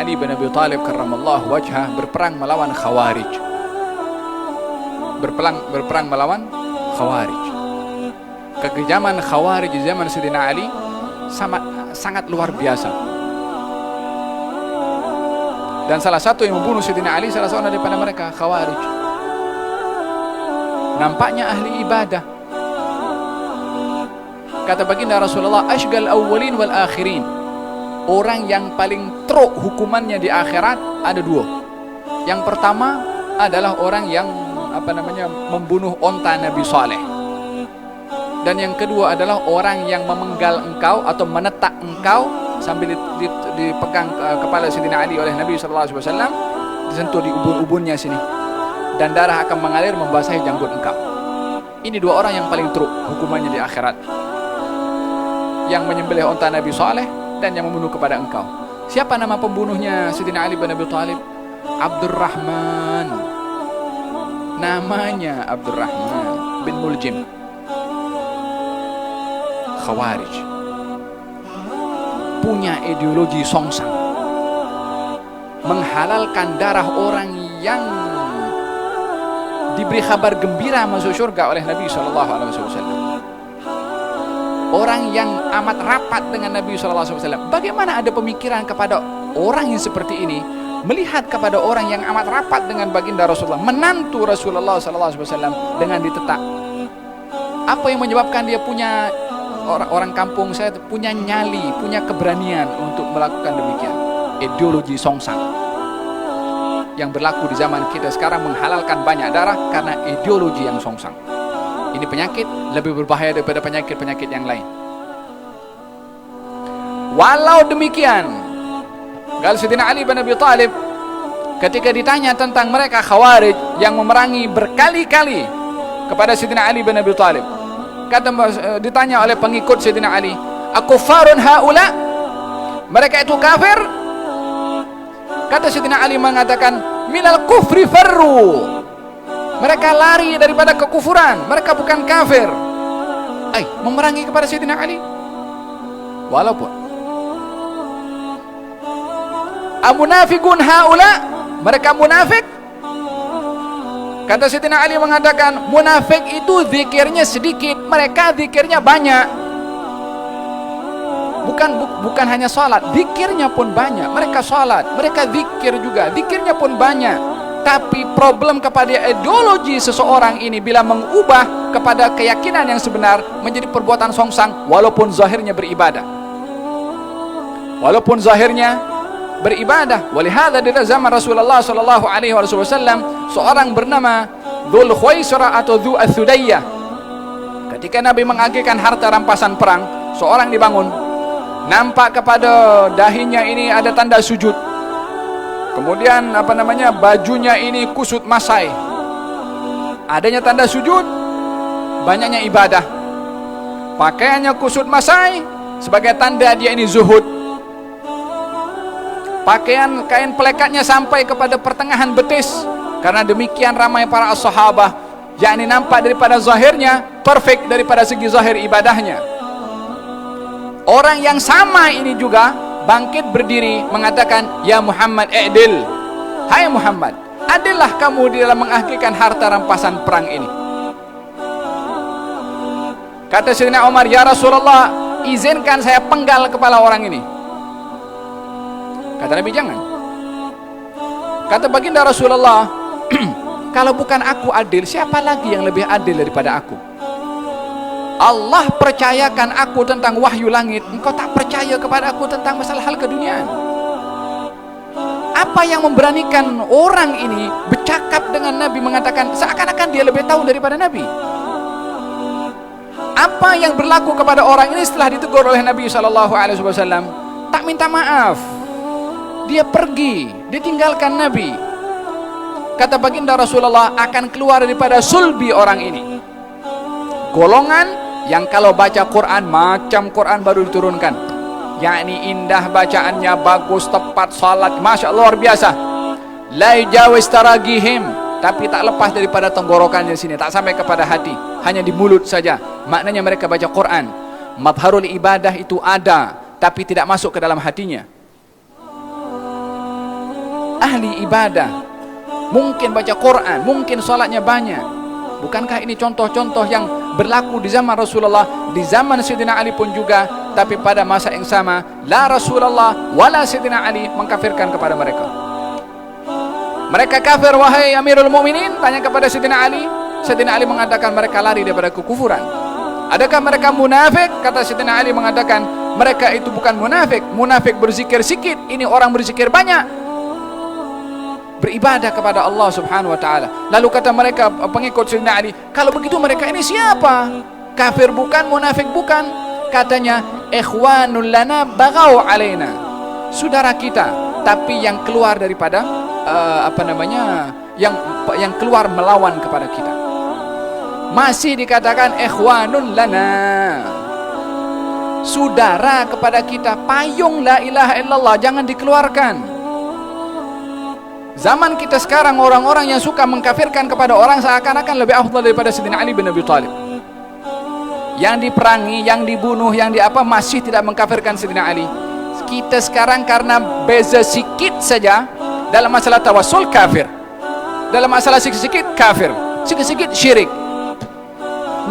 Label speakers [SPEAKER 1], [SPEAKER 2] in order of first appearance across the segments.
[SPEAKER 1] Ali bin Abi Thalib karramallahu wajhah berperang melawan Khawarij. Berperang melawan Khawarij. Kekejaman Khawarij di zaman Sayyidina Ali sangat luar biasa. Dan salah satu yang membunuh Sayyidina Ali salah seorang daripada mereka, Khawarij. Nampaknya ahli ibadah. Kata baginda Rasulullah, ashgal awwalin wal akhirin. Orang yang paling teruk hukumannya di akhirat ada dua. Yang pertama adalah orang yang membunuh onta Nabi Saleh. Dan yang kedua adalah orang yang memenggal engkau atau menetak engkau sambil dipegang kepala Sayyidina Ali oleh Nabi SAW, disentuh di ubun-ubunnya sini, dan darah akan mengalir membasahi janggut engkau. Ini dua orang yang paling teruk hukumannya di akhirat, yang menyembelih onta Nabi Saleh dan yang membunuh kepada engkau. Siapa nama pembunuhnya Sayyidina Ali bin Abi Thalib? Abdurrahman. Namanya Abdurrahman bin Muljim. Khawarij punya ideologi songsang, menghalalkan darah orang yang diberi kabar gembira masuk surga oleh Nabi SAW. Orang yang amat rapat dengan Nabi SAW. Bagaimana ada pemikiran kepada orang yang seperti ini, melihat kepada orang yang amat rapat dengan baginda Rasulullah, menantu Rasulullah SAW dengan ditetak? Apa yang menyebabkan dia punya, orang kampung saya punya nyali, punya keberanian untuk melakukan demikian? Ideologi songsang yang berlaku di zaman kita sekarang, menghalalkan banyak darah karena ideologi yang songsang. Ini penyakit lebih berbahaya daripada penyakit-penyakit yang lain. Walau demikian, Sayyidina Ali bin Abi Thalib ketika ditanya tentang mereka Khawarij yang memerangi berkali-kali kepada Sayyidina Ali bin Abi Thalib, ditanya oleh pengikut Sayyidina Ali, akufarun haula, mereka itu kafir? Kata Sayyidina Ali mengatakan, minal kufri farru, mereka lari daripada kekufuran, mereka bukan kafir. Memerangi kepada Sayyidina Ali. Walaupun amunafiqun haula, mereka munafik. Kata Sayyidina Ali mengatakan, munafik itu zikirnya sedikit, mereka zikirnya banyak. Bukan hanya salat, zikirnya pun banyak. Mereka salat, mereka zikir juga, zikirnya pun banyak. Tapi problem kepada ideologi seseorang ini bila mengubah kepada keyakinan yang sebenar menjadi perbuatan songsang, walaupun zahirnya beribadah. Walaupun zahirnya beribadah. Walihada di zaman Rasulullah SAW, seorang bernama Dzul Khuwaisirah atau Dzu Ats-Tsudayyah, ketika Nabi mengagihkan harta rampasan perang, seorang dibangun, nampak kepada dahinya ini ada tanda sujud. Kemudian bajunya ini kusut masai. Adanya tanda sujud, banyaknya ibadah. Pakaiannya kusut masai sebagai tanda dia ini zuhud. Pakaian kain pelekatnya sampai kepada pertengahan betis. Karena demikian ramai para sahabat, yakni nampak daripada zahirnya perfect daripada segi zahir ibadahnya. Orang yang sama ini juga bangkit berdiri mengatakan, ya Muhammad i'dil, hai Muhammad, adillah kamu di dalam mengakhirkan harta rampasan perang ini. Kata Sayyidina Umar, ya Rasulullah, izinkan saya penggal kepala orang ini. Kata Nabi, jangan. Kata baginda Rasulullah, kalau bukan aku adil, siapa lagi yang lebih adil daripada aku? Allah percayakan aku tentang wahyu langit, engkau tak percaya kepada aku tentang masalah hal keduniaan. Apa yang memberanikan orang ini bercakap dengan Nabi, mengatakan seakan-akan dia lebih tahu daripada Nabi? Apa yang berlaku kepada orang ini setelah ditegur oleh Nabi SAW? Tak minta maaf, dia pergi, ditinggalkan Nabi. Kata baginda Rasulullah, akan keluar daripada sulbi orang ini golongan yang kalau baca Quran macam Quran baru diturunkan, yakni indah bacaannya, bagus, tepat, salat, masya Allah, luar biasa. La yujawis taragihim, tapi tak lepas daripada tenggorokannya sini, tak sampai kepada hati, hanya di mulut saja. Maknanya mereka baca Quran, madharul ibadah itu ada, tapi tidak masuk ke dalam hatinya. ahli ibadah, mungkin baca Quran, mungkin sholatnya banyak. Bukankah ini contoh-contoh yang berlaku di zaman Rasulullah, di zaman Sayyidina Ali pun juga, tapi pada masa yang sama, la Rasulullah wala Sayyidina Ali mengkafirkan kepada mereka. Mereka kafir wahai Amirul Mukminin, tanya kepada Sayyidina Ali. Sayyidina Ali mengatakan mereka lari daripada kekufuran. Adakah mereka munafik? Kata Sayyidina Ali mengatakan mereka itu bukan munafik. Munafik berzikir sikit, ini orang berzikir banyak, beribadah kepada Allah subhanahu wa ta'ala. Lalu kata mereka pengikut Sayyidina Ali, kalau begitu mereka ini siapa? Kafir bukan, munafik bukan. Katanya, ikhwanul lana baghaw alaina, saudara kita, tapi yang keluar daripada yang keluar melawan kepada kita. Masih dikatakan ikhwanul lana, saudara kepada kita, payung la ilaha illallah jangan dikeluarkan. Zaman kita sekarang orang-orang yang suka mengkafirkan kepada orang seakan-akan lebih afdal daripada Sayyidina Ali bin Abi Thalib. Yang diperangi, yang dibunuh, yang masih tidak mengkafirkan Sayyidina Ali. Kita sekarang karena beza sikit saja dalam masalah tawassul kafir, dalam masalah sikit-sikit kafir, sikit-sikit syirik.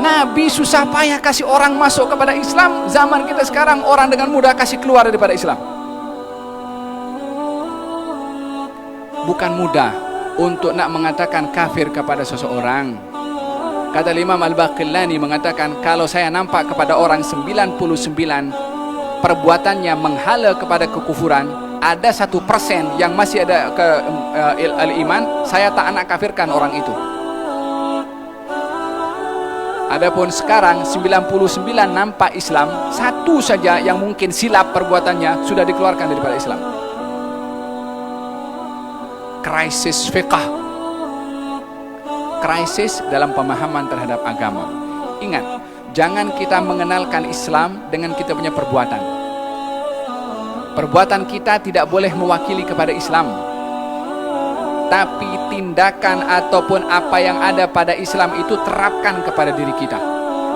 [SPEAKER 1] Nabi susah payah kasih orang masuk kepada Islam. Zaman kita sekarang orang dengan mudah kasih keluar daripada Islam. Bukan mudah untuk nak mengatakan kafir kepada seseorang. Kata Imam Al-Baqillani mengatakan, kalau saya nampak kepada orang 99 perbuatannya menghala kepada kekufuran, ada 1% yang masih ada al-iman, saya tak nak kafirkan orang itu. Adapun sekarang 99 nampak Islam, satu saja yang mungkin silap perbuatannya sudah dikeluarkan daripada Islam. Krisis fiqah, krisis dalam pemahaman terhadap agama. Ingat, jangan kita mengenalkan Islam dengan kita punya perbuatan. Perbuatan kita tidak boleh mewakili kepada Islam, tapi tindakan ataupun apa yang ada pada Islam itu terapkan kepada diri kita.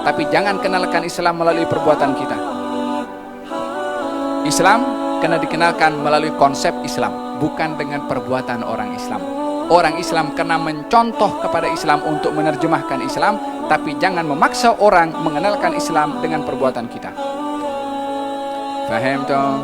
[SPEAKER 1] Tapi jangan kenalkan Islam melalui perbuatan kita. Islam kena dikenalkan melalui konsep Islam, bukan dengan perbuatan orang Islam. Orang Islam kena mencontoh kepada Islam untuk menerjemahkan Islam, tapi jangan memaksa orang mengenalkan Islam dengan perbuatan kita. Faham toh?